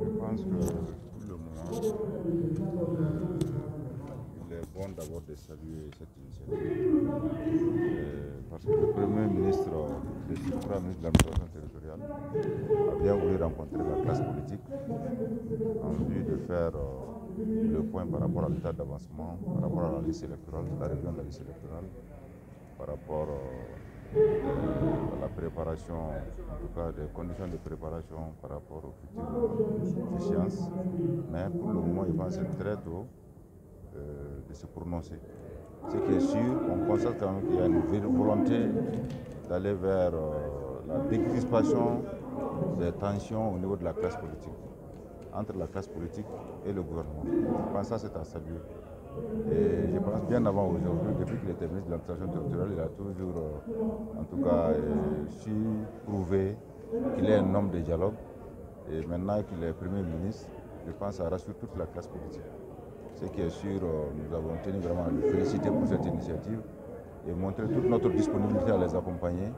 Je pense que pour le moment, il est bon d'abord de saluer cette initiative parce que le Premier ministre, le suprême ministre de l'administration territoriale, a bien voulu rencontrer la classe politique en vue de faire le point par rapport à l'état d'avancement, par rapport à la liste électorale, la révision de la liste électorale, par rapport à la préparation, en tout cas des conditions de préparation par rapport aux futures échéances. Mais pour le moment, il pense que c'est très tôt de se prononcer. Ce qui est sûr, on constate quand même qu'il y a une volonté d'aller vers la décrispation des tensions au niveau de la classe politique, entre la classe politique et le gouvernement. Je pense que ça, c'est à saluer. Et je pense bien avant aujourd'hui, depuis qu'il était ministre de l'administration territoriale, il a toujours, en tout cas, su prouver qu'il est un homme de dialogue. Et maintenant qu'il est Premier ministre, je pense que ça rassure toute la classe politique. Ce qui est sûr, nous avons tenu vraiment à le féliciter pour cette initiative et montrer toute notre disponibilité à les accompagner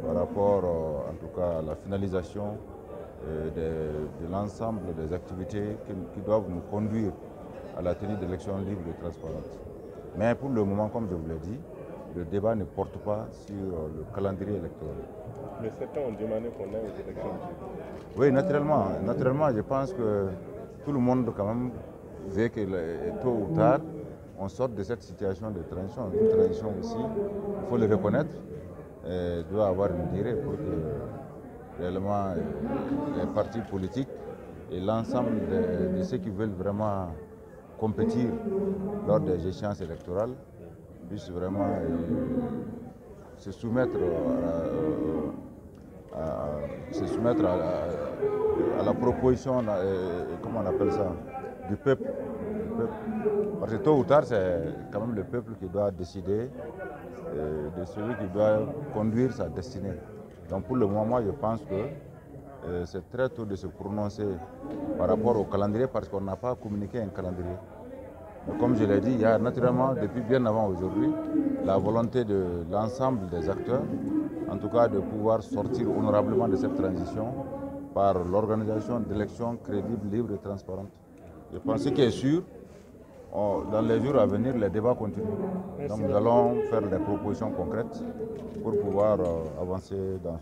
par rapport, en tout cas, à la finalisation de l'ensemble des activités qui doivent nous conduire à la tenue d'élections libres et transparentes. Mais pour le moment, comme je vous l'ai dit, le débat ne porte pas sur le calendrier électoral. Mais certains ont demandé qu'on ait aux élections libres. Oui, naturellement. Naturellement, je pense que tout le monde quand même veut que tôt ou tard, on sorte de cette situation de transition. Une transition aussi, il faut le reconnaître, doit avoir une durée pour que réellement les partis politiques et l'ensemble de ceux qui veulent vraiment compétir lors des échéances électorales puissent vraiment se soumettre à la proposition, comment on appelle ça, du peuple. Parce que tôt ou tard, c'est quand même le peuple qui doit décider de celui qui doit conduire sa destinée. Donc pour le moment, je pense que c'est très tôt de se prononcer par rapport au calendrier parce qu'on n'a pas communiqué un calendrier. Mais comme je l'ai dit, il y a naturellement, depuis bien avant aujourd'hui, la volonté de l'ensemble des acteurs, en tout cas de pouvoir sortir honorablement de cette transition par l'organisation d'élections crédibles, libres et transparentes. Je pense que est sûr, dans les jours à venir, les débats continuent. Donc nous allons faire des propositions concrètes pour pouvoir avancer dans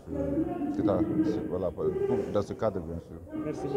ce cadre, bien sûr. Merci.